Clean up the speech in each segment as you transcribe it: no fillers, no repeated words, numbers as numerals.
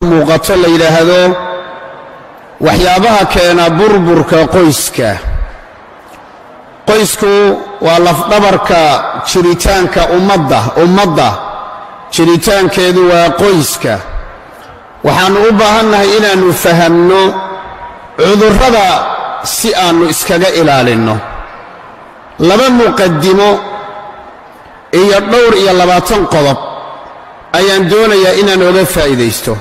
muuqato la yiraahdo waxyaabaha keena burburka qoysku waa lafdhabarka jiritaanka ummadda jiritaankeedu waa qoyska waxaanu u baahannahay inaanu fahamno cudurrada si aanu iskaga ilaalinno laba muqaddimo iyo dhowr iyo 20 qodob ayaan doonayaa inaan uga faa'iideysto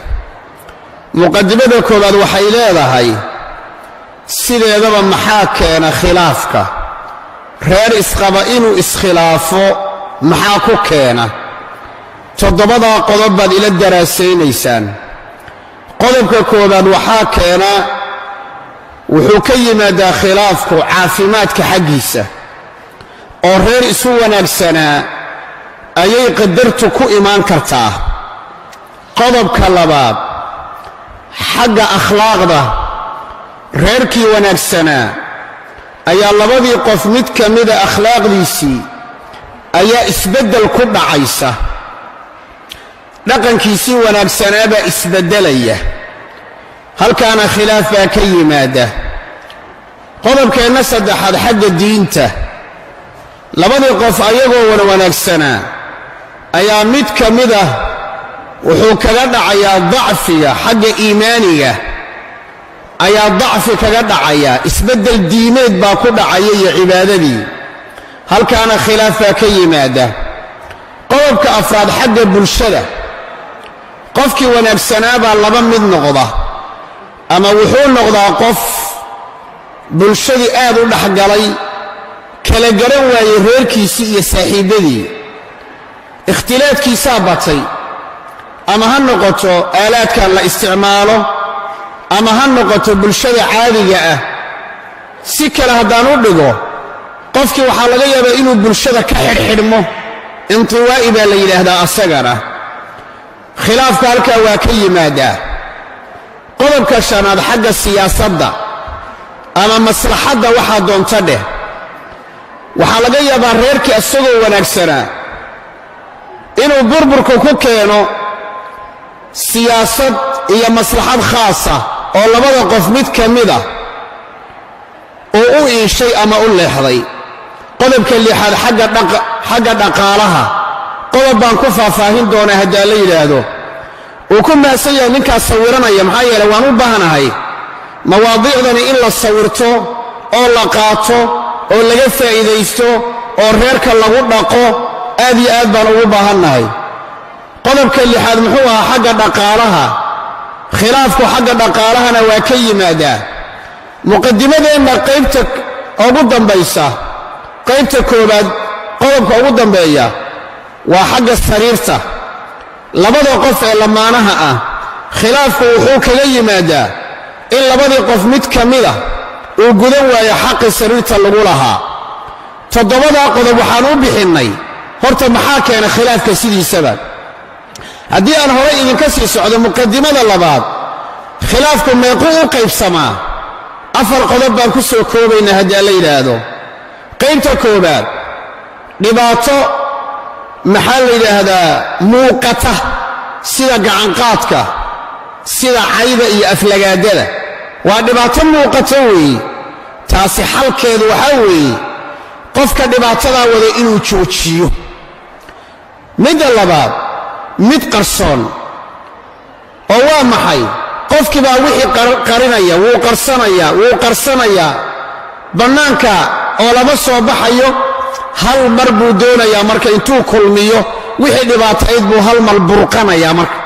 muqaddimada koowaad waxay leedahay sideedaba maxaa keena khilaafka reer isqaba inuu iskhilaafo maxaa ku keena toddobada qodob baad ila daraasaysaan qodobka koowaad waxaa keena wuxuu ka yimaadaa khilaafku caafimaadka xaggiisa oo reer isu wanaagsanaa ayay qadartu ku imaan kartaa qodobka labaad xagga akhlaaqda reerkii wanaagsanaa ayaa labadii qof mid ka mida akhlaaqdiisii ayaa isbeddel ku dhacaysa dhaqankiisii wanaagsanaa baa isbeddelaya halkaana khilaaf baa ka yimaada qodobkeenna saddexaad xagga diinta labadii qof ayagoo wanaagsanaa ayaa mid ka mida wuxuu kaga dhacayaa dacfiga xagga iimaaniga ayaa dacfi kaga dhacaya isbeddel diimeed baa ku dhacaya iyo cibaadadii halkaana khilaaf baa ka yimaada qodobka afraad xagga bulshada qofkii wanaagsanaa baa laba mid noqda ama wuxuu noqdaa qof bulshadii aad u dhexgalay kala garan waayey reerkiisii iyo saaxiibbadii ikhtilaadkiisaa batay ama ha noqoto aalaadkan la isticmaalo ama ha noqoto bulshada caadiga ah si kale haddaan u dhigo qofkii waxaa laga yaabaa inuu bulshada ka xidhxidhmo intiwaa'i baa la yidhaahdaa asagana khilaafka halkaa waa ka yimaadaa qodobka shanaad xagga siyaasadda ama maslaxadda waxaa doonta dheh waxaa laga yaabaa reerkii isagoo wanaagsanaa inuu burburku ku keeno siyaasad iyo maslaxad khaasa oo labada qof mid ka mida oo u iishay ama u leexday qodobka lixaad xagga dhaqaalaha qodob baan ku faahfaahin doonaa haddaa la yidhaahdo uu ku mahadsan yahay ninkaas sawiranaya maxaa yeelay waan u baahanahay mawaadiicdani in la sawirto oo la qaato oo laga faa'iidaysto oo reerka lagu dhaqo aad iyo aad baan ugu baahannahay qodobka lixaad muxuu ahaa xagga dhaqaalaha khilaafku xagga dhaqaalahana waa ka yimaadaa muqaddimadeenna qaybta ugu dambaysa qaybta koowaad qodobka ugu dambeeya waa xagga sariirta labada qof ee lamaanaha ah khilaafku wuxuu kaga yimaadaa in labadii qof mid ka mida uu gudan waayo xaqii sariirta lagu lahaa toddobadaa qodob waxaan u bixinnay horta maxaa keena khilaafka sidiisaba haddii aan hore idinka sii socdo muqaddimada labaad khilaafku meequu u qaybsamaa 4 qodob baan ku soo koobaynaa haddii la yidhaahdo qaybta koowaad dhibaato maxaa la yidhaahdaa muuqata sida gacanqaadka sida cayda iyo aflagaadada waa dhibaato muuqata weeye taasi xalkeedu waxaa weeye qofka dhibaatadaa wada inuu joojiyo midda labaad mid qarsoon oo waa maxay qofkii baa wixii qarinaya wuu qarsanayaa bannaanka oo lama soo baxayo hal mar buu doonayaa marka intuu kulmiyo wixii dhibaatayd buu hal mar burqanayaa marka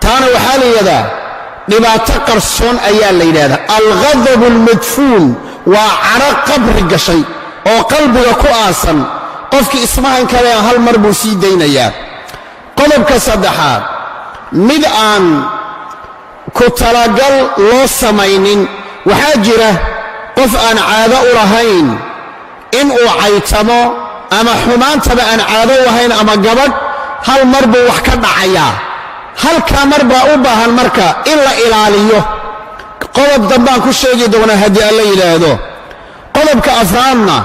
taana waxaa la yidhahdaa dhibaato qarsoon ayaa la yidhahdaa alghadabu almadfuun waa cadho qabri gashay oo qalbiga ku aasan qofkii ismahan kale hal mar buu sii daynayaa qodobka saddexaad mid aan ku talagal loo samaynin waxaa jira qof aan caado u lahayn inuu caytamo ama xumaantaba aan caado u lahayn ama gabadh hal mar buu wax ka dhacayaa halkaa mar baa u baahan marka in la ilaaliyo qodob dambaan ku sheegi doonaa haddii aan la yidhaahdo qodobka afraadna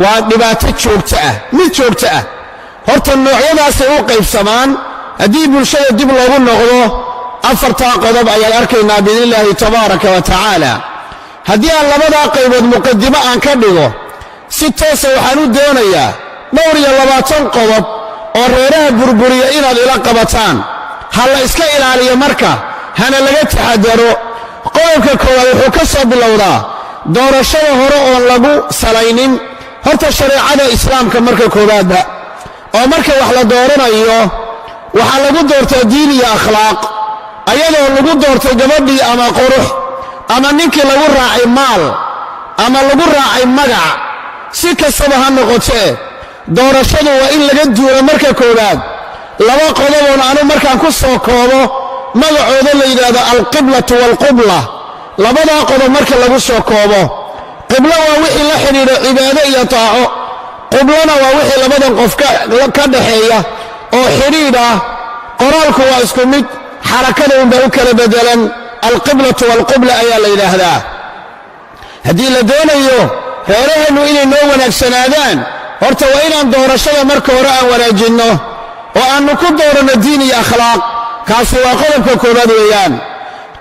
waa dhibaato joogto ah mid joogto ah horta noocyadaasay u qaybsamaan haddii bulshada dib loogu noqdo afartaa qodob ayaan arkaynaa biidnillaahi tabaaraka wa tacaala. haddii aan labadaa qaybood muqadimo aan ka dhigo, si toosa waxaan u doonayaa dhowr iyo 20 qodob oo reeraha burburiya inaad ila qabataan. ha la iska ilaaliyo marka, hana laga taxadaro. qodobka koowaad wuxuu ka soo bilowdaa doorashada hore oon lagu salaynin horta shareecada islaamka marka koowaadba. oo marka wax la dooranayo waxaa lagu doortaa diin iyo akhlaaq, ayadoo lagu doortay gabadhii ama qurux ama ninkii lagu raacay maal ama lagu raacay magac. si kastaba ha noqotee doorashadu waa in laga duulo marka koowaad 2 qodoboon anu markaan ku soo koobo magacooda la yidhaahdo alqiblatu waalqubla. labadaa qodob marka lagu soo koobo, qiblo waa wixii la xidhiidha cibaado iyo taaco, qiblona waa wixii labadan qof ka dhaxeeya oo xidhiidh ah. qoraalku waa isku mid, xarakada unbaa u kala bedelan. alqiblatu waalqubla ayaa la yidhaahdaa. haddii la doonayo reeraheennu inay noo wanaagsanaadaan, horta waa inaan doorashada marka hore aan wanaajinno oo aannu ku dooranno diin iyo akhlaaq. kaasi waa qodobka koowaad weeyaan.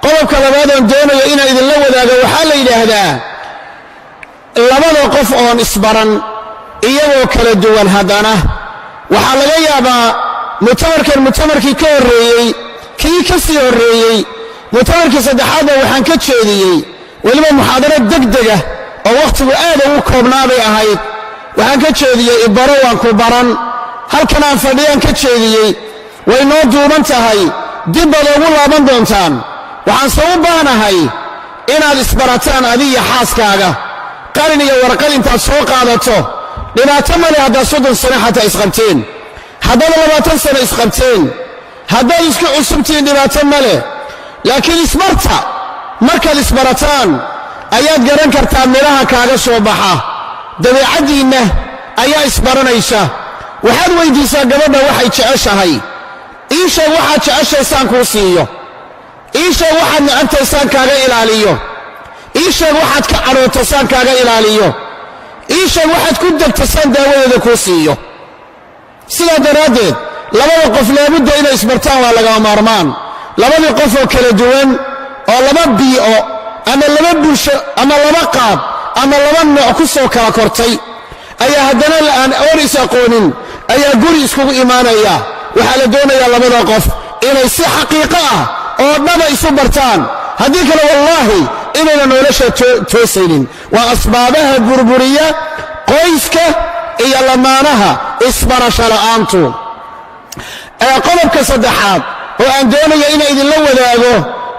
qodobka labaad oon doonayo inaan idinla wadaago waxaa la yidhaahdaa labada qof oon isbaran iyagoo kala duwan haddana waxaa laga yaabaa mutamarkii ka horreeyey, kii ka sii horreeyey, mutamarkii saddexaadna waxaan ka jeediyey weliba muxaadaro degdega oo wakhtigu aad ugu koobnaabay ahayd. waxaan ka jeediyey ibaro waan ku baran, halkan aan fadhiyaan ka jeediyey. way noo duuban tahay, dib baad ugu laaban doontaan. waxaan soo u baanahay inaad isbarataan adiga xaaskaaga, qalin iyo warqad intaad soo qaadato. dhibaato male haddaad 30 sano xataa isqabteen, haddaad 20 sano isqabteen, haddaad isku cusubtiin dhibaato male. laakiin isbarta, markaad isbarataan ayaad garan kartaa midhaha kaaga soo baxa. dabeecaddiinna ayaa isbaranaysa. waxaad weyddiisaa gabadha waxay jeceshahay. ii sheeg waxaad jeceshaysaan kuu siiyo. ii sheeg waxaad necabtaysaan kaaga ilaaliyo. ii sheeg waxaad ka cadhootaysaan kaaga ilaaliyo. ii sheeg waxaad ku degtasaan daawadeeda kuu siiyo. sidaa daraaddeed labada qof laabudda inay isbartaan waa lagama maarmaan. labadii qof oo kala duwan oo 2 bii'o ama 2 bulsho ama 2 qaab ama 2 nooc ku soo kala kortay ayaa haddana aan is aqoonin ayaa guri iskugu imaanaya. waxaa la doonayaa labada qof inay si xaqiiqo ah oo dhaba isu bartaan. haddii kale wallaahi inayna nolosha toosaynin. waa asbaabaha burburiya qoyska iyo lamaanaha isbarasho la'aantu. qodobka saddexaad oo aan doonayo inaan idinla wadaago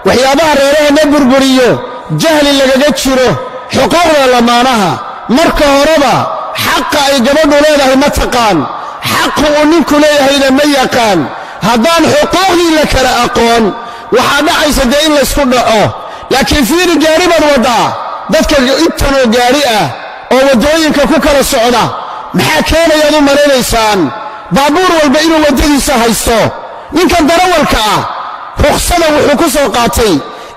waxyaabaha reeraheenna burburiyo jahli lagaga jiro xuquuqda lamaanaha. marka horeba xaqa ay gabadhu leedahay ma taqaan, xaqa uu ninku leeyahayna ma yaqaan. haddaan xuquuqdii la kala aqoon waxaa dhacaysa dee in laysku dhaco. laakiin fiiri, gaari baad waddaa, dadka intanoo gaari ah oo waddooyinka ku kala socda, maxaa keenayaad u malaynaysaan? baabuur walba inuu waddadiisa haysto. ninkan darawalka ah rukhsada wuxuu ku soo qaatay,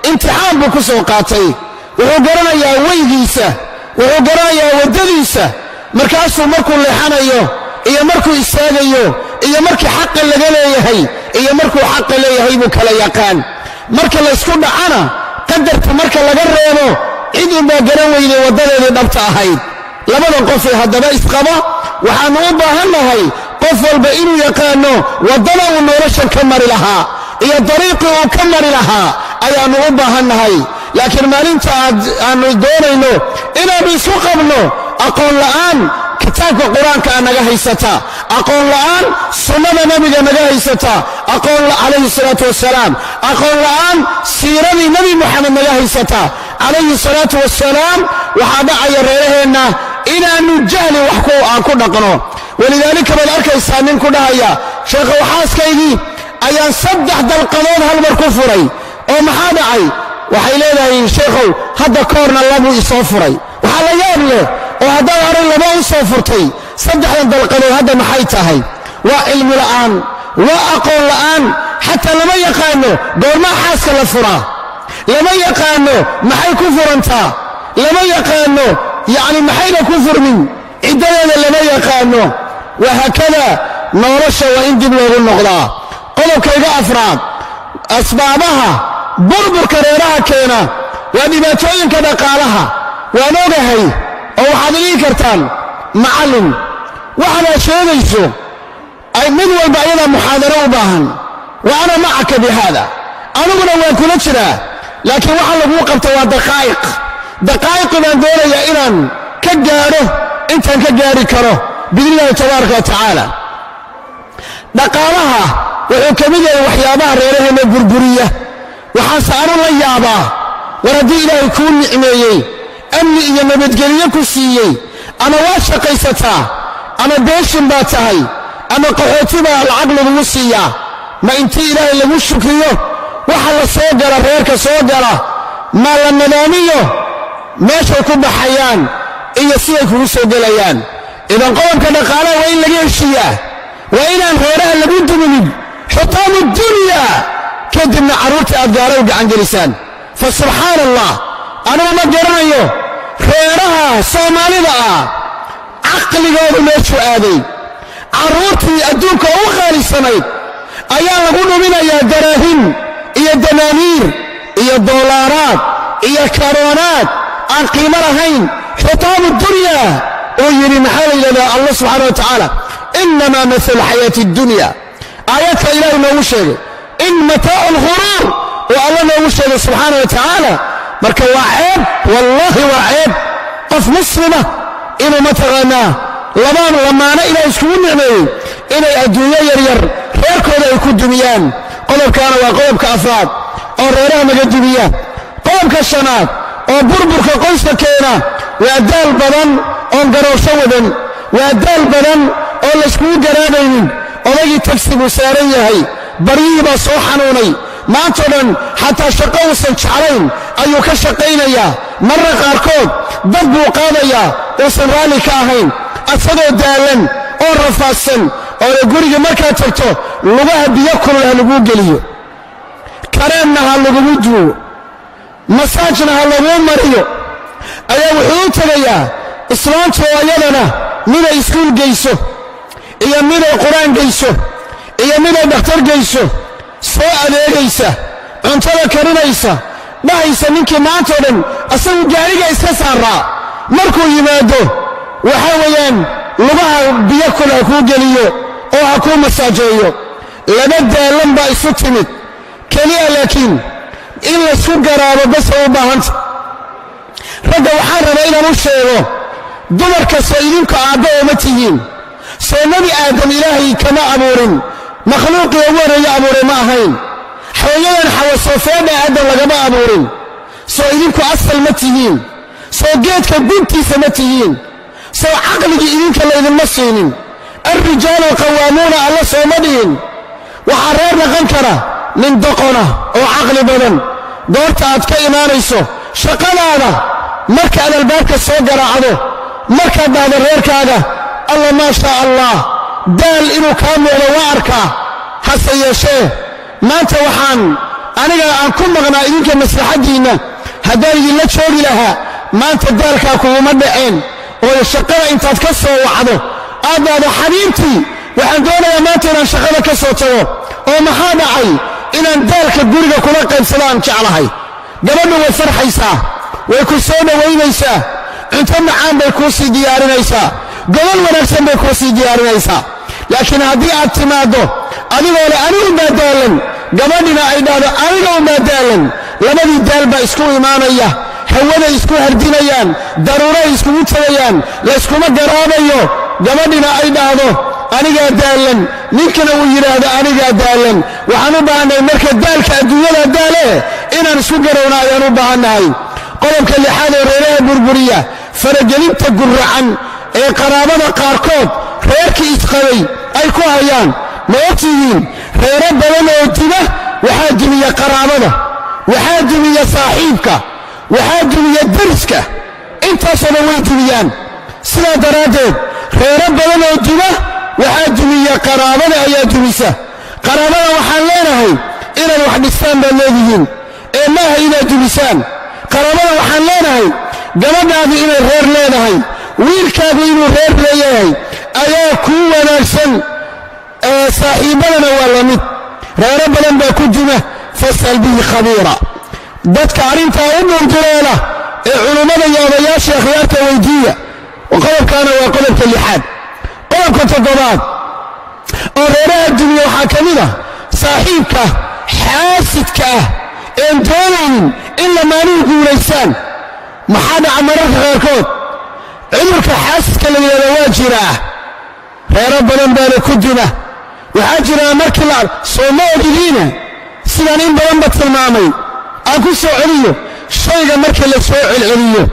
imtixaan buu ku soo qaatay. wuxuu garanayaa weygiisa, wuxuu garanayaa waddadiisa. markaasuu markuu leexanayo iyo markuu istaagayo iyo markii xaqa laga leeyahay iyo markuu xaqa leeyahay buu kala yaqaan. marka laysku dhacana qadarka marka laga reebo cid unbaa garan weyday waddadeedii dhabta ahayd. labadan qofee haddaba isqaba waxaannu u baahannahay qof walba inuu yaqaano waddada uu noloshan ka mari lahaa iyo dariiqii uu ka mari lahaa ayaannu u baahannahay. laakiin maalinta aannu doonayno inaannu isu qabno aqoon la'aan kitaabka qur-aanka aa naga haysata, aqoon la'aan sunnada nabiga naga haysata, aqoon calayhi salaatu wassalaam, aqoon la'aan siiradii nebi moxamed naga haysata calayhi salaatu wassalaam. waxaa dhacaya reeraheenna inaannu jahli wax aan ku dhaqno. walidaalika baad arkaysaa nin ku dhahaya, sheekhow xaaskaygii ayaan 3 dalqadood hal mar ku furay. oo maxaa dhacay? waxay leedahay sheekhow hadda ka horna 2 isoo furay. waxaa la yaab leh oo haddaad horay 2 u soo furtay 3 dalqadood hadda maxay tahay? waa cilmi la'aan, waa aqoon la'aan. xataa lama yaqaano goormaa xaaska la furaa, lama yaqaano maxay ku furantaa, lama yaqaano yacni maxayna ku furmin, ciddadeeda lama yaqaano. wahaakada nolosha waa in dib loogu noqdaa. qodobkayga afraad asbaabaha burburka reeraha keena waa dhibaatooyinka dhaqaalaha. waan ogahay oo waxaad dhihi kartaan macallin waxaad sheegayso ay mid walba ayada muxaadaro u baahan. wa ana macaka bihada, aniguna waan kula jiraa, laakiin waxa lagu qabta waa daqaa'iq baan doonayaa inaan ka gaadho intaan ka gaari karo biidnillahi tabaaraka wa tacaala. dhaqaalaha wuxuu ka mid yahay waxyaabaha reeraheena burburiya. waxaase anu la yaabaa, war haddii ilaahay kuu nicmeeyey amni iyo nabadgelyo ku siiyey, ama waa shaqaysataa ama beeshin baa tahay ama qaxooti baa lacag lagugu siiyaa, ma intii ilaahay lagu shukriyo waxa la soo gala reerka soo gala ma la nadaamiyo meeshay ku baxayaan iyo siday kugu soo gelayaan. idan qodobka dhaqaalaha waa in laga heshiiyaa, waa inaan reeraha lagu duminin xutaamu dunya, kadibna carruurta aad gaara u gacan gelisaan. fa subxaan allah, anugu ma garanayo reeraha soomaalida ah caqligoodu meeshuu aaday. carruurtii adduunka u qaalisanayd ayaa lagu dhuminayaa daraahim iyo danaaniir iyo doolaaraad iyo karoonaad aan qiimo lahayn. xutaamu dunya oo yidhi maxaa la yidhahdaa allah subxaana wa tacaala inamaa mathalu xayaati dunya, aayadka ilaahay noogu sheegay in mataacu lghuruur oo alla noogu sheegay subxaana wa tacaala. marka waa ceeb, wallaahi waa ceeb qof muslima inuu mataqaanaa labaan lamaano ilaah iskugu nicmeeyey inay adduunyo yaryar reerkooda ay ku dumiyaan. qodobkaana waa qodobka afraad oo reeraha naga dumiya. qodobka shanaad oo burburka qoyska keena waa daal badan oon garoosho wadan, waa daal badan oo layskugu garaabaynin. odaygii tagsiguu saaran yahay, baryihii baa soo xanuunay, maantoo dhan xataa shaqo uusan jeclayn ayuu ka shaqaynayaa. marra qaarkood dad buu qaadayaa uusan raalli ka ahayn, asagoo daalan oo rafaadsan oo guriga markaad tagto lugaha biyo kulul ha laguu geliyo, kareemna ha lagugu duugo, masaajna ha laguu mariyo, ayaa wuxuu u tegayaa islaantu oo iyadana miday iskuul geyso iyo miday qur-aan geyso iyo miday dhakhtar geyso, soo adeegaysa, cuntada karinaysa, dhahaysa ninkii maantoo dhan asagu gaariga iska saaraa, markuu yimaado waxaa weeyaan lugaha biyo kul ha kuu geliyo oo ha kuu masaajeeyo. laba daalan baa isu timid keliya, laakiin in laysku garaabo basa u baahanta. ragga waxaan rabaa inaan u sheego, dumarka soo idinku aabba ooma tihiin. soo nebi aadam ilaahay kama abuurin, makhluuqii ugu horreeya abuuray ma ahayn. hooyadan xawa soo feedha aadam lagama abuurin. soo idinku asal ma tihiin, soo geedka guntiisa ma tihiin, soo caqligii idinka laydinma siinin. alrijaalu qawaamuuna alla sooma dhihin. waxaa reer dhaqan kara nin doqona oo caqli badan. goorta aad ka imaanayso shaqadaada, markaad albaabka soo garaacdo, markaad dhahdo reerkaaga alla maa shaa allah, daal inuu kaa muuqdo waa arkaa. hase yeeshee maanta waxaan aniga aan ku maqnaa idinka maslaxaddiinna, haddaan idinla joogi lahaa maanta daalkaa kuguma dhaceen. oo shaqada intaad ka soo wacdo aad dhahdo xabiibtii waxaan doonayaa maanta inaan shaqada ka soo tago, oo maxaa dhacay inaan daalka guriga kula qaybsadaan jeclahay. gabadhu way farxaysaa, way ku soo dhowaynaysaa, cunto macaan bay kuu sii diyaarinaysaa, gobol wanaagsan bay kuu sii diyaarinaysaa. laakiin haddii aad timaaddo adigoo le anigu baa daalan, gabadhina ay dhahdo aniga unbaa daalan, labadii daal baa isku imaanaya, hawaday isku hardinayaan, daruuray iskugu tegayaan, layskuma garaabayo. gabadhina ay dhahdo anigaa daalan, ninkana uu yidhaahdo anigaa daalan. waxaan u baahannahay marka daalka adduunyada daale inaan isku garowna ayaan u baahannahay. qodobka lixaad ee reeraha burburiya, faragelinta guracan ee qaraabada qaarkood reerkii isqabay ay ku hayaan. ma ogtihiin reero badan oo dima waxaa dumiya qaraabada, waxaa dumiya saaxiibka, waxaa dumiya deriska, intaasoo dhan way dumiyaan. sidaa daraaddeed reero badan oo dima waxaa dumiya qaraabada ayaa dumisa. qaraabada waxaan leenahay inaad wax dhistaan baad leedihiin, ee maaha inaad dumisaan. qaraabada waxaan leenahay gabadhaadu inay reer leedahay, wiilkaagu inuu reer leeyahay ayaa kuu wanaagsan. saaxiibbadana waa la mid. reero badan baa ku duma fas'al bihi khabiira dadka arrintaa u dhunduleela ee culummada iyo odayaasha akhyaarta weydiiya qodobkaana waa qodobka 6aad qodobka 7aad oo reeraha adduunya waxaa ka mid ah saaxiibka xaasidka ah een doonaynin in lamaanuhu guulaysaan maxaa dhaca mararka qaarkood cudurka xaasidka la yidhahdo waa jiraa reero badan baana ku dima waxaa jiraa markii la soo ma ogdiina sidaan in badan ba tilmaamay aan ku soo celiyo shayga markii la soo celceliyo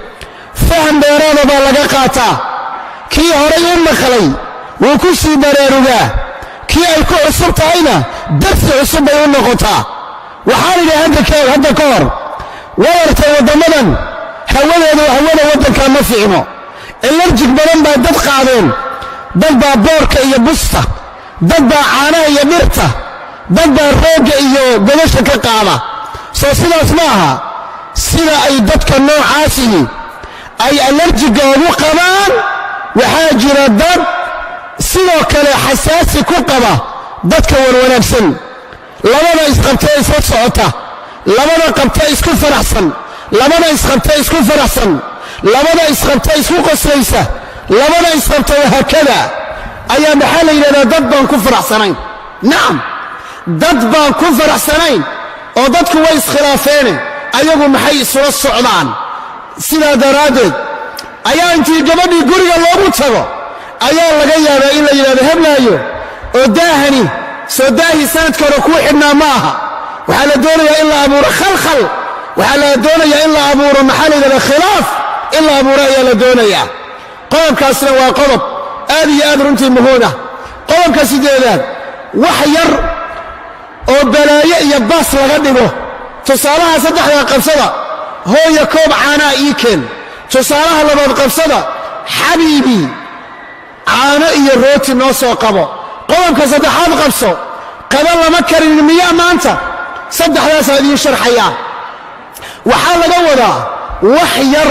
faham dheeraada baa laga qaataa kii horay u maqlay wuu ku sii baraarugaa kii ay ku cusub tahayna darsi cusub bay u noqotaa waxaan idhi hadda ka hor wadarta waddammadan hawadeedu hawada waddankaa ma fiicno elarjig badan baa dad qaadeen dad baa boorka iyo busta dad baa caanaha iyo dhirta dad baa roogga iyo godasha ka qaada soo sidaas ma aha sida ay dadka noocaasihi ay alarjiga ugu qabaan waxaa jira dad sidoo kale xasaasi ku qaba dadka warwanaagsan labada isqabtee isla socota labada qabtee isku faraxsan labada isqabtee isku faraxsan labada isqabtee isku qoslaysa labada isqabta wahaakada ayaa maxaa la yidhahdaa dad baan ku faraxsanayn nacam dad baan ku faraxsanayn oo dadku way iskhilaafeene ayagu maxay isula socdaan sidaa daraaddeed ayaa intii gabadhii guriga loogu tago ayaa laga yaabaa in la yidhahdo heblaayo oo daahani soo daahii sanadka hore kuu xidhnaa ma aha waxaa la doonayaa in la abuuro khalkhal waxaa la doonayaa in la abuuro maxaa la yidhahda khilaaf in la abuuro ayaa la doonayaa qodobkaasna waa qodob aad iyo aad runtii muhuuna qodobka 8aad wax yar oo balaayo iyo baas laga dhigo tusaalaha 3 qabsada hooya koob caanaa ii keen tusaalaha 2 qabsada xabiibi caano iyo rooti noo soo qabo qodobka 3aad qabso qaba lama karin miyaa maanta 3daas idiin sharxayaa waxaa laga wadaa wax yar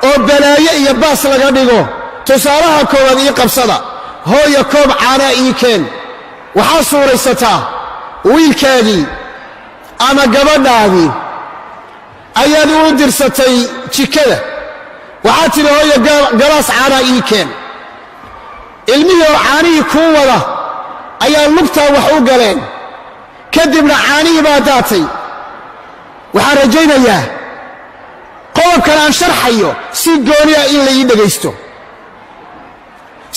oo balaayo iyo baas laga dhigo tusaalaha 1aad ii qabsada hooya koob caanaa ii keen waxaa suuraysataa wiilkaagii ama gabadhaadii ayaad u dirsatay jikada waxaad tidhi hooya galaas caanaa ii keen ilmihii oo caanihii kuu wada ayaa lugtaa wax u galeen kadibna caanihii baa daatay waxaan rajaynayaa qodobkan aan sharxayo si gooniya in la ii dhegaysto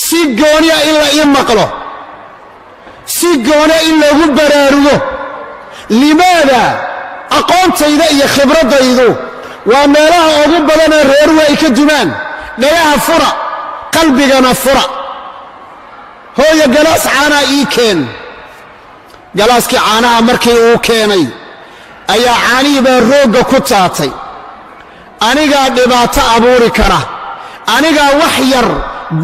si gooniya in la ii maqlo si gooniya in lagu baraarugo limaada aqoontayda iyo khibradaydu waa meelaha ugu badanee reeruhu ay ka dumaan dhagaha fura qalbigana fura hooya galaas caanaa ii keen galaaskii caanaha markii uu keenay ayaa caanihii baa roogga ku taatay anigaa dhibaato abuuri kara anigaa wax yar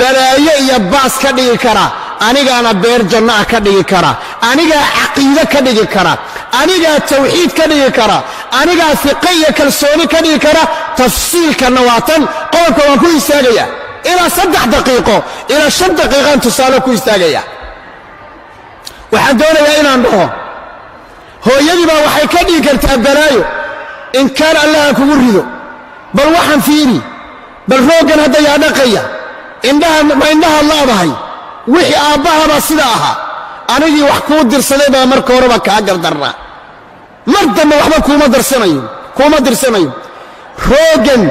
balaayo iyo baas ka dhigi kara anigaana beer janno ah ka dhigi kara anigaa caqiide ka dhigi kara anigaa tawxiid ka dhigi kara anigaa fiqe iyo kalsooni ka dhigi kara tafsiilkanna waa tan qodobka waan ku istaagaya ilaa 3 daqiiqo ilaa 5 daqiiqaan tusaale ku istaagaya waxaan doonayaa inaan dhaho hooyadii baa waxay ka dhigi kartaa balaayo in kaan allaha kugu rido bal waxaan fiiri bal rooggan hadda yaa dhaqaya ma indhahaad laadahay wixii aabbahabaa sida ahaa anigii wax kuu dirsaday baa marka horeba kaa gardarnaa mar dambe waxba kuuma dirsanayo rooggan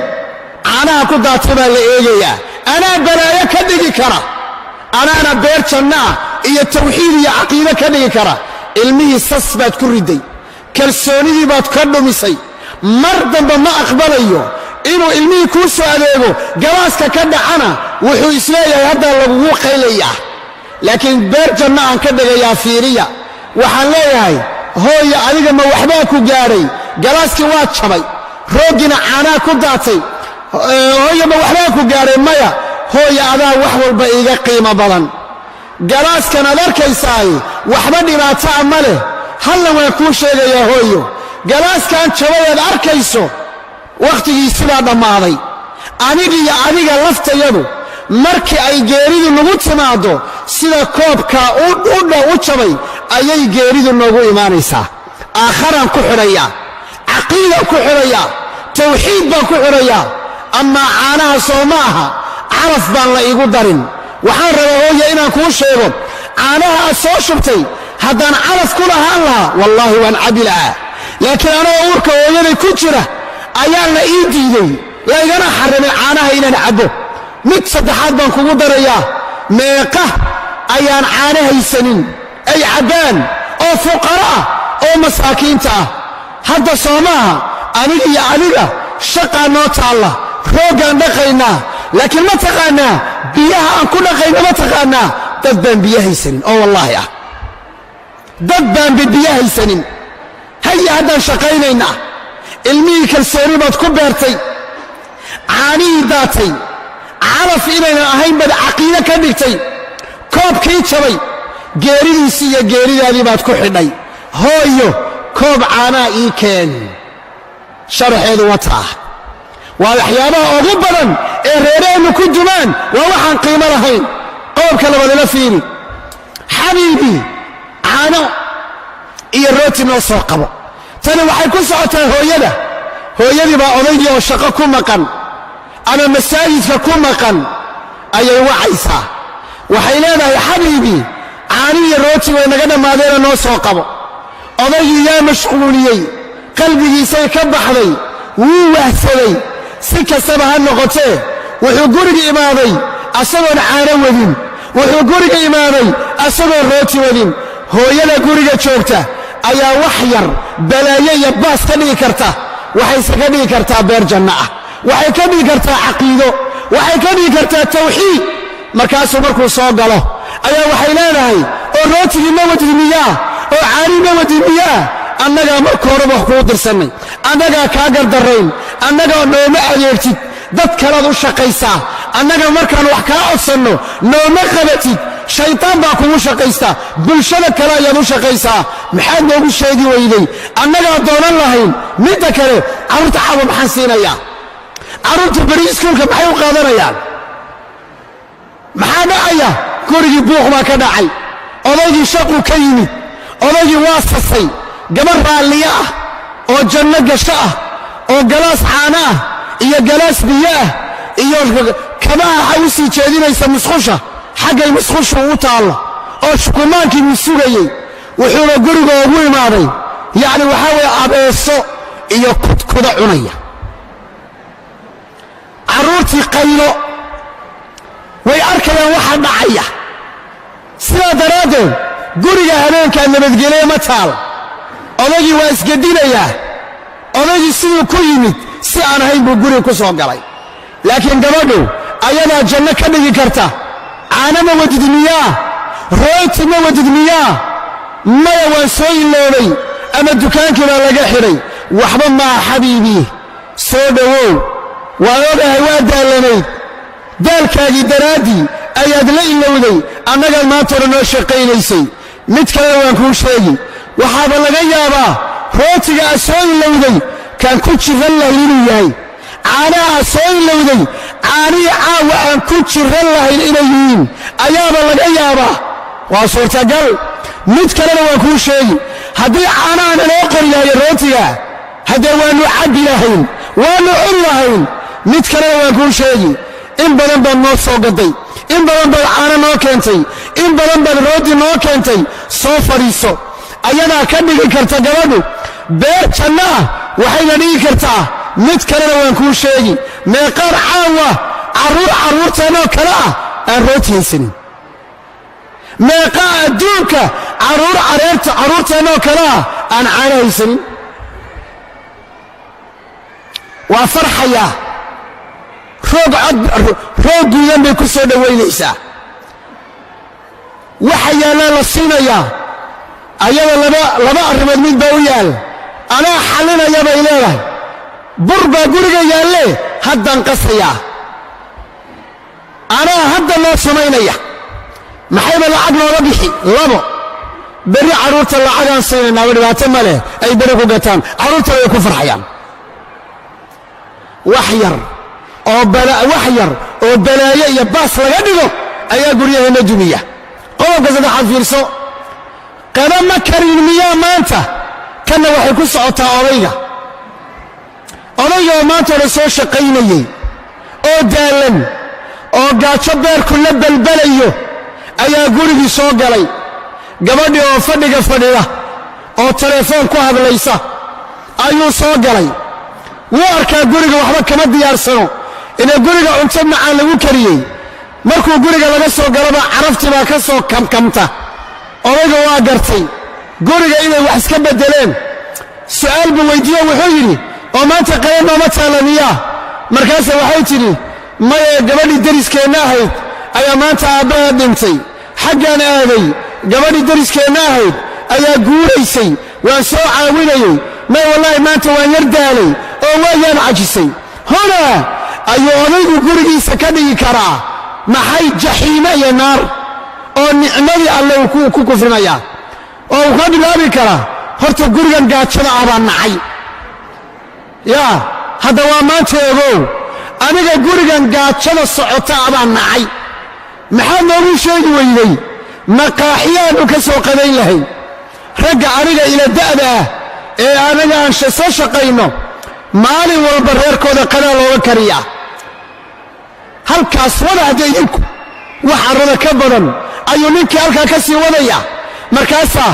caanaha ku daatay baa la eegayaa anaa balaayo ka dhigi kara anaana beer jannaa iyo tawxiid iyo caqiide ka dhigi kara ilmihii sas baad ku riday kalsoonidii baad ka dhumisay mar dambe ma aqbalayo inuu ilmihii kuu soo adeego galaaska ka dhacana wuxuu isleeyahay haddaa lagugu qaylayaa laakiin beer janno aan ka dhigayaa fiiriya waxaan leeyahay hooya adiga ma waxbaa ku gaadhay galaaskii waa jabay rooggiina caanaa ku daatay hooya ma waxbaa ku gaadhay maya hooya adaa wax walba iiga qiimo badan galaaskan aad arkaysaay waxba dhibaataa ma leh hallan waan kuu sheegayaa hooyo galaaskan jabay aad arkayso wakhtigiisibaa dhammaaday anigiiyo adiga laftayadu markii ay geeridu nagu timaaddo sida koobkaa u jabay ayay geeridu noogu imaanaysaa aakharaan ku xidhayaa, caqiidaan ku xidhayaa, tawxiid baan ku xidhayaa. amaa caanaha soo ma aha calaf baan la iigu darin. waxaan rabaa hooya inaan kuu sheego, caanaha aad soo shubtay haddaan calaf ku lahaan lahaa wallaahi waan cabbi lahaa, laakiin anagoo uurka hooyaday ku jira ayaa la ii diiday, laygana xarrimay caanaha inaan cabbo. mid saddexaad baan kugu darayaa, meeqa ayaan caano haysanin ay cabbaan oo fuqara ah oo masaakiinta ah. hadda soo maaha aniga iyo adiga shaqaa noo taalla, rooggaan dhaqaynaa, laakiin ma taqaanaa biyaha aan ku dhaqayno ma taqaanaa? dad baan biyo haysanin oo wallaahi ah, dad baan biyo haysanin. haya haddaan shaqaynaynaa, ilmihii kalsooni baad ku beertay, caanihii daatay, calaf inaynan ahayn baad caqiide ka dhigtay, koobkii jabay, geeridiisii iyo geeridaadii baad ku xidhay. hooyo koob caanaa ii keen. sharaxeedu wataa waa waxyaabaha ugu badan ee reereennu ku dumaan, waa waxaan qiimo lahayn. qodobka labaad ila fiiri, xabiibii caano iyo rooti noo soo qabo. tani waxay ku socotaa hooyada. hooyadii baa odaygii oo shaqo ku maqan ama masaajidka ku maqan ayay wacaysaa, waxay leedahay xabiibii caani iyo rooti way naga dhammaadeena noo soo qabo. odaygii yaa mashquuliyey, qalbigiisay ka baxday, wuu wahsaday. si kastaba ha noqotee wuxuu guriga imaaday asagoon caano wadin, wuxuu guriga imaaday asagoon rooti wadin. hooyada guriga joogta ayaa wax yar balaayo iyo baas ka dhigi karta. waxayse ka dhigi kartaa beer janno ah, waxay ka dhigi kartaa caqiido, waxay ka dhigi kartaa tawxiid. markaasuu markuu soo galo ayaa waxay leedahay, oo rootigii ma wadid miyaa, oo caanii ma wadid miyaa? annagaa marka horeba wax kuu dirsannay, annagaa kaa gardarrayn, annagaa nooma adeegtid, dad kalaad u shaqaysaa. annaga markaan wax kaa codsanno nooma qabatid, shaytaan baa kugu shaqaysta, bulshada kale ayaad u shaqaysaa. maxaad noogu sheegi weyday? annagaa doonan lahayn. midda kale, carruurta caawa maxaan siinayaa? carruurta beri iskuulka maxay u qaadanayaan? maxaa dhacaya? gurigii buuq baa ka dhacay, odaygii shaquu ka yimid, odaygii waa sasay. gabar raalliye ah oo janno gasho ah oo galaas caano ah iyo galaas biyo ah iyo kabaha waxay u sii jeedinaysa musqusha, xaggay musqushu u taallo, oo shukumaankii wuu sugayey. wuxuuna guriga ugu imaaday yacni waxaa weeye abeeso iyo kudkuda cunaya. carruurtii qaylo way arkayaan waxa dhacaya. sidaa daraaddeed guriga habeenkaa nabadgelye ma taal. odaygii waa isgedinayaa. odaygii siduu ku yimid si aan ahayn buu guriga ku soo galay. laakiin gabadhu ayadaa janno ka dhigi karta. caano ma wadid miyaa? rooti ma wadid miyaa? maya waan soo iloobay, ama dukaankii baa laga xidhay. waxba maaha xabiibii, soo dhowow. waan ogahay waa daallanayd, daalkaagii daraaddii ayaad la ilowday, annagaad maanta hore noo shaqaynaysay. mid kalena waan kuu sheegi, waxaaba laga yaabaa rootiga aad soo ilowday kaan ku jiran lahayn inuu yahay. caanaha aad soo ilowday caanihii caawa aan ku jiran lahayn inay yihiin ayaaba laga yaabaa. waa suurtagal. mid kalena waan kuu sheegi, haddii caanaha naloo qori lahayo rootiga, haddee waannu cabbi lahayn, waannu cuni lahayn. mid kalena waan kuu sheegi, in badan baad noo soo gaday, in badan baad caano noo keentay, in badan baad rooti noo keentay. soo fadhiiso. ayadaa ka dhigi karta gabadhu beer janno ah, waxayna dhigi kartaa. mid kalena waan kuu sheegi, meeqaan caawa carruurteennoo kale ah aan rooti haysanin. meeqaa adduunka carruurteennoo kale ah aan caano haysanin. waa farxayaa. roog guudan bay ku soo dhowaynaysaa. waxa yaallaan la siinayaa. ayada laba arrimood mid baa u yaal. anaa xallinaya bay leedahay. bur baa guriga yaalle, haddaan qasayaa. anaa hadda loo samaynaya. maxayba lacag nooga bixi? labo, berri carruurta lacagaan siinaynaa, dhibaato ma leh, ay berri ku gataan, carruurta way ku farxayaan. wax yar oo balaayo iyo baas laga dhigo ayaa guryaheenna dumiya. qodobka saddexaad fiirso, qada ma karin miyaa maanta tanna waxay ku socotaa odayga oo maanta hore soo shaqaynayey oo daalan oo gaajo beerku la balbalayo ayaa gurigii soo galay gabadhii oo fadhiga fadhida oo telefoon ku hadlaysa ayuu soo galay wuu arkaa guriga waxba kama diyaarsano inay guriga cunto macaan lagu kariyey markuu guriga laga soo galaba caraftii baa ka soo kamkamta odayga waa gartay guriga inay wax iska beddeleen su'aal buu weydiiye wuxuu yidhi oo maanta qaya nooma taalaniyaa markaase waxay tidhi maye gabadhii deriskeenna ahayd ayaa maanta aabbaha dhintay xaggaan aaday gabadhii deriskeenna ahayd ayaa guuraysay waan soo caawinayey may wallaahi maanta waan yar daalay oo waayaan cajisay hunaa ayuu odaygu gurigiisa ka dhigi karaa maxay jaxiime iyo naar oo nicmadii alle uu ku kufrinayaa oo uu ka bilaabi karaa horta gurigan gaajada ah baan nacay yaa hadda waa maanta ogow aniga gurigan gaajada socota ah baan nacay maxaad noogu sheegi weyday maqaaxiyaanu ka soo qadayn lahayn ragga aniga ila da'da ah ee anaga aan soo shaqayno maalin walba reerkooda qadaa looga kariyaa halkaas wada hadda idinku wax carrada ka badan ayuu ninkii halkaa ka sii wadaya markaasaa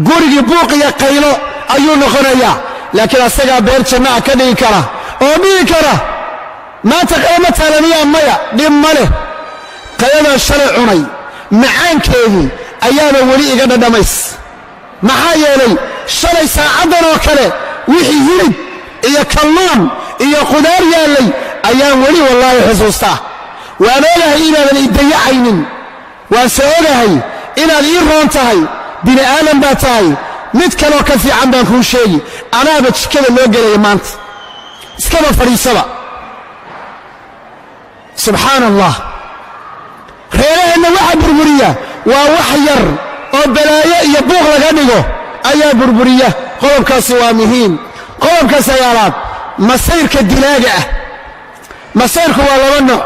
gurigii buuq iyo qaylo ayuu noqonayaa laakiin asagaa beer janna'a ka dhigi kara oo dhihi kara maanta qayama taalaniyaa maya dhib ma leh qayadaan shalay cunay macaankeedii ayaana weli iga dhadhamays maxaa yeelay shalay saacaddan oo kale wixii hilib iyo kalluun iyo qudaar yaallay ayaan weli wallaahi xusuustaa waan ogahay inaadan idayacaynin waanse ogahay inaad ii roon tahay bini aadan baa tahay mid kaloo ka fiican baan kuu sheegi anaaba jikada loo gelaya maanta iskaba fadhiisaba subxaana allah reeraheenna waxa burburiya waa wax yar oo balaayo iyo buuq laga dhigo ayaa burburiya qodobkaasi waa muhiim qodobka sagaalaad masayrka dilaaga ah masayrku waa laba nooc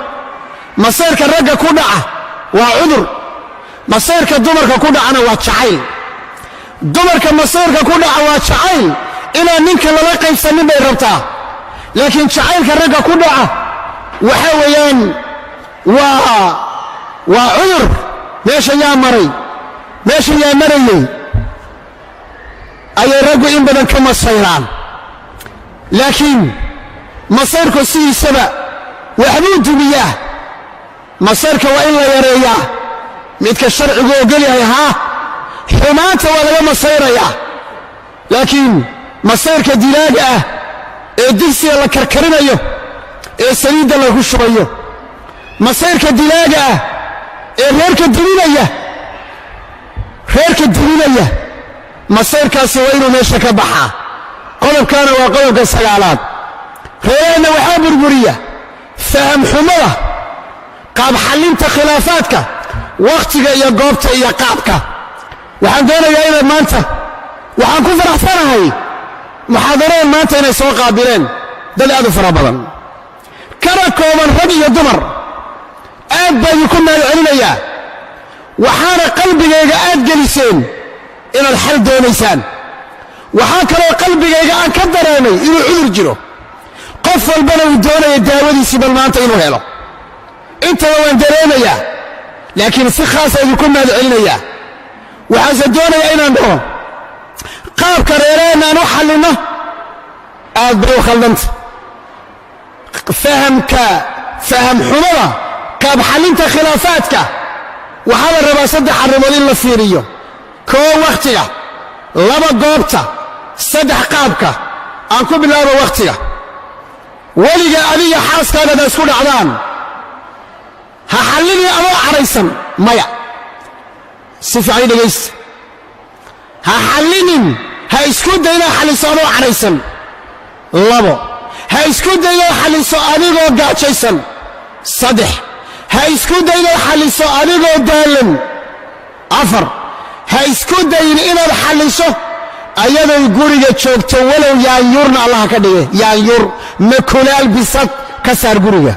masayrka ragga ku dhaca waa cudur masayrka dumarka ku dhacana waa jacayl dumarka masayrka ku dhaca waa jacayl inaan ninka lala qaybsanin bay rabtaa laakiin jacaylka ragga ku dhaca waxa weeyaan waa cudur meesha yaa maray meesha yaa marayey ayay raggu in badan ka masayraan laakiin masayrku sidiisaba waxbuu dumiyaa masayrka waa in la yareeyaa midka sharcigu ogol yahay haa xumaanta waa laga masayrayaa laakiin masayrka dilaaga ah ee digsiga la karkarinayo ee saliidda lagu shubayo masayrka dilaaga ah ee reerka dilinaya masayrkaasi waa inuu meesha ka baxaa qodobkaana waa qodobka sagaalaad reeraheenna waxaa burburiya faham xumada qaab xallinta khilaafaadka wakhtiga iyo goobta iyo qaabka waxaan doonayaa inaad maanta waxaan ku faraxsanahay muxaadareen maanta inay soo qaabileen dad aad u fara badan kana kooban rag iyo dumar aad baa idinku mahadcelinayaa waxaana qalbigayga aad geliseen inaad xal doonaysaan waxaa kaloo qalbigayga aan ka dareemay inuu cudur jiro qof walbana uu doonaya daawadiisii bal maanta inuu helo intaba waan dareemayaa laakiin si khaasa idinku mahadcelinayaa waxaanse doonayaa inaan dhaho qaabka reeraheenna aan u xallinno aad bay u khaldanta faham xumada qaab xallinta khilaafaadka waxaa la rabaa 3 arrimood in la fiiriyo 1 wakhtiga 2 goobta 3 qaabka aan ku bilaabo wakhtiga weliga adiga xaaskaagada isku dhacdaan ha xallini adoo caraysan maya si fiican dhegaysta ha xallinin ha isku dayna xalliso adoo caraysan 2 ha isku dayna xalliso adigoo gaajaysan 3 ha isku dayna xalliso adigoo daalan 4 ha isku dayin inaad xalliso ayaday guriga joogto walow yaanyurna allaha ka dhige yaanyur makulaal bisad ka saar guriga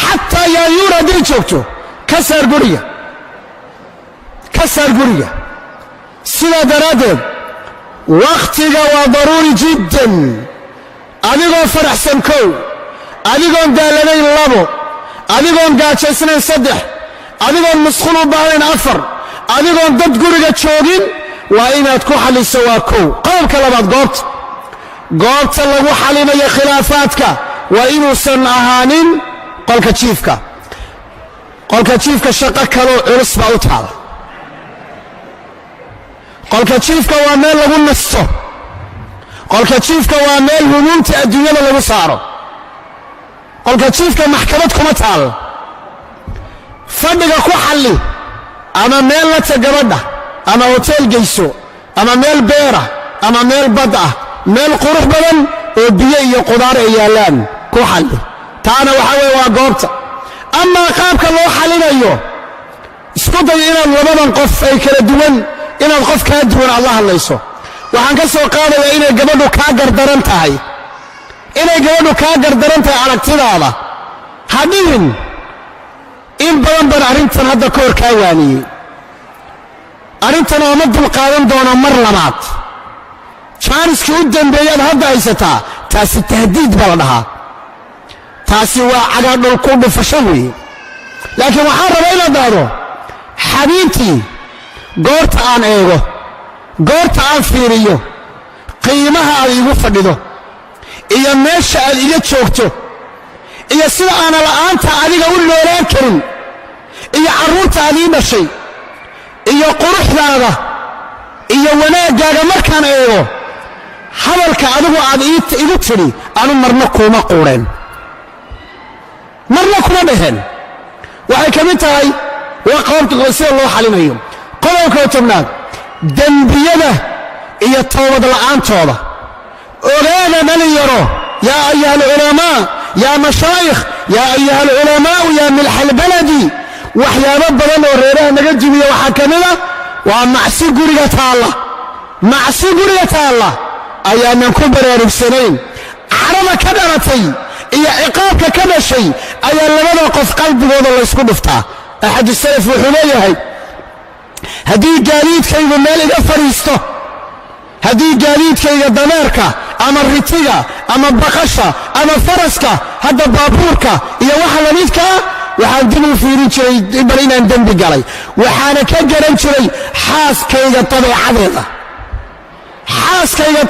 xataa yaanyur haddii joogto ka saar guriga sidaa daraaddeed wakhtiga waa daruuri jiddan. adigoo faraxsan kow, adigoon daallanayn labo, adigoon gaajaysnayn saddex, adigoon musqul u baahnayn afar, adigoon dad guriga joogin waa inaad ku xalliso waa kow. qodobka labaad, goobta lagu xalinayo khilaafaadka waa inuusan ahaanin qolka jiifka. qolka jiifka shaqo kaloo culus baa u taala. qolka jiifka waa meel lagu nasto. qolka jiifka waa meel humuumta adduunyada lagu saaro. qolka jiifka maxkamad kuma taal. fadhiga ku xalli, ama meel lata gabadha, ama hoteel geyso, ama meel beera, ama meel bad ah, meel qurux badan oo biyo iyo qudaar ay yaallaan ku xalli. taana waxaa weeye waa goobta. amaa qaabka loo xallinayo, isku day inaad labadan qof ay kala duwan, inaad qof kaa duwan aad la hadlayso. waxaan ka soo qaadayaa inay gabadhu kaa gardaran tahay, aragtidaada. ha dhihin in badan baan arrintan hadda ka hor kaa waaniyey, arrintan ooma dulqaadan doono mar labaad. jaaniskii u dambeeyaad hadda haysataa, taasi tahdiid baa la dhahaa. taasi waa cagaadhul ku dhufasho weeye. laakiin waxaan rabaa inaad dhahdo, xabiibtii, goorta aan eego, goorta aan fiiriyo, qiimaha aad iigu fadhido iyo meesha aad iga joogto iyo sida aana la'aanta adiga u noolaan karin iyo carruurta aad ii dhashay iyo quruxdaada iyo wanaaggaaga markaan eego, hadalka adigu aad igu tidhi anu marna kuuma quudheen, marna kuma dheheen. waxay ka mid tahay waa qoobta sida loo xalinayo. qodobka 10aad, dembiyada iyo toobad la'aantooda. ogaada dhalinyaro, yaa ayuha alculamaa, yaa mashaayikh, yaa ayuha alculamaa'u, yaa milxa albaladi, waxyaabo badan oo reeraha naga jibiya waxaa ka mida waa macsi guriga taalla ayaanan ku baraarugsanayn. carada ka dhalatay iyo ciqaabka ka dhashay ayaa labada qof qalbigooda laysku dhuftaa. axadu salaf wuxuu leeyahay, haddii gaadiidkaygu meel iga fadhiisto, haddii gaadiidkayga dameerka ama ritiga ama baqasha ama faraska, hadda baabuurka iyo waxa la midkaa, waxaan dib u fiirin jiray bal inaan dembi galay. waxaana ka garan jiray xaaskayga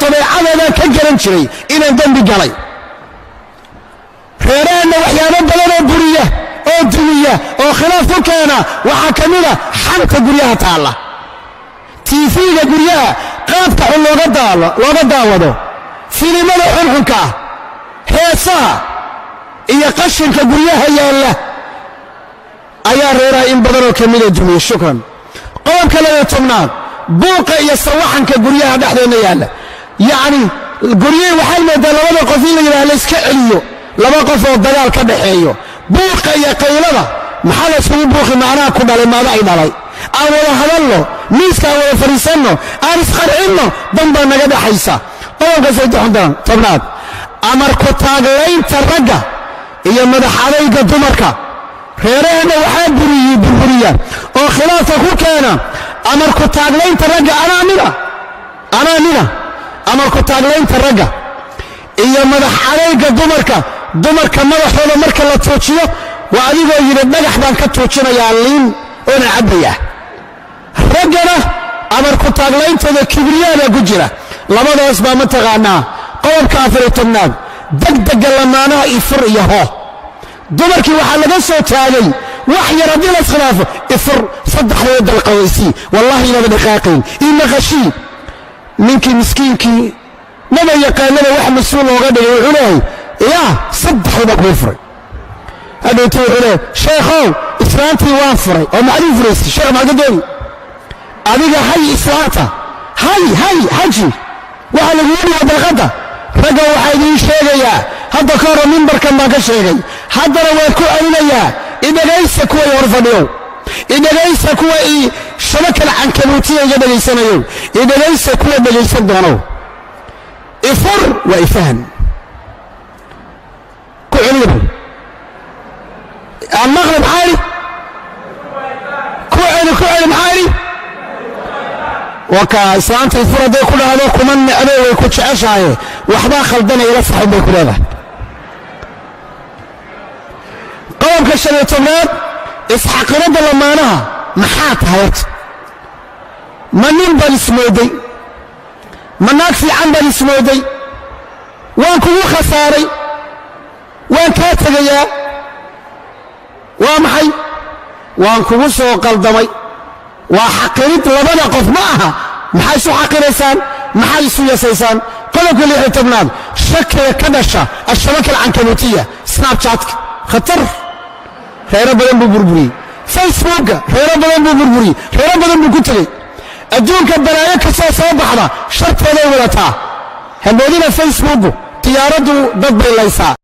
dabeecadeeda ka garan jiray inaan dembi galay. reerahanna waxyaabo badan oo buriya oo dumiya oo khilaaf ku keena waxaa ka mida xanta guryaha taalla, tiifiga guryaha qaabka xun looga daawado, filimada xunxunka ah, heesaha iyo qashinka guryaha yaalla ayaa reeraha in badanoo ka mida dumiya. shukran. qodobka 12aad, buuqa iyo sawaxanka guryaha dhexdeedna yaalla. yacni guryihii waxay moodaa labada qof in la yidhaha la iska celiyo, laba qof oo dagaal ka dhaxeeyo. buuqa iyo qaylada maxaa la isugu buuqi? macnaha ku dhalay maada ay dhalay. aan wada hadalno, miiska aan wada fadhiisanno, aan isqarcinno, dan baa naga dhaxaysa. qodobka 13aad, amar ku taaglaynta ragga iyo madax adayga dumarka. reeraheenna waxaa burburiya oo khilaafka ku keena amar ku taaglaynta ragga. anaanina amar ku taaglaynta ragga iyo madax adayga dumarka madaxooda marka la tuujiyo waa adigoo yidhi dhagax baan ka tuujinayaa liin oona cabbayaa. raggana amar ku taaglayntooda kibriyaada ku jira. labadaas baa mataqaanaa. qodobka 14aad, degdega lamaanaha ifur iyo hoo. dumarkii waxaa laga soo taagay wax yar haddii la iskhilaafo, ifur, saddexdooda dalqawaysii, wallahi inaba dhaqaaqayn imaqashii. ninkii miskiinkii maba yaqaanada wax mas-uul looga dhigay wuxuu leeyahay, yaa saddexdooda kuu furay. hadhowta wuxuu leeyahay, sheekhow islaantii waan furay. oo maxaad ii furaysay? sheekh maxaad ka dooni? adiga hay islaanta, hay xaji, waxaa lagugu dhigaa dalqadda. ragga waxaa idiin sheegayaa, hadda ka hore mimbarkan baan ka sheegay, haddana waan ku celinayaa, idhagaysa kuwa i hor fadhiyow, idhagaysa kuwa i shabakal cankabuutiya iga dhegaysanayow, idhagaysa kuwa dhegaysan doonow. ifur waa ifahan. ku celiya almaqrib maxaa idhi? ku celi maxaa idhi? وكا إسلامتي الفرد يكون هذا كمان أنا ويكون شعشعي وحبا خلدنا يلفح بيكون هذا قوم كالشرية تبلاد إسحاق رد لما أنها محات هيت منين بالسمودي مناك في عن بالسمودي وان كو خساري وان كاتغيا ومحي وان كو سو قلدمي وحقرت لبدا قف معها maxay soo xaqiraysaan maxay soo yasaysaan qodobka lixda tobnaad shakka ka dhasha ashabaka alcankabuutiya snapchat khatar reero badan buu burburiyey facebook reero badan buu burburiyey reero badan buu ku tagay adduunka balaayo ka soo baxda sharteeday wadataa haboodina facebook tiyaaradu dad bay laysaa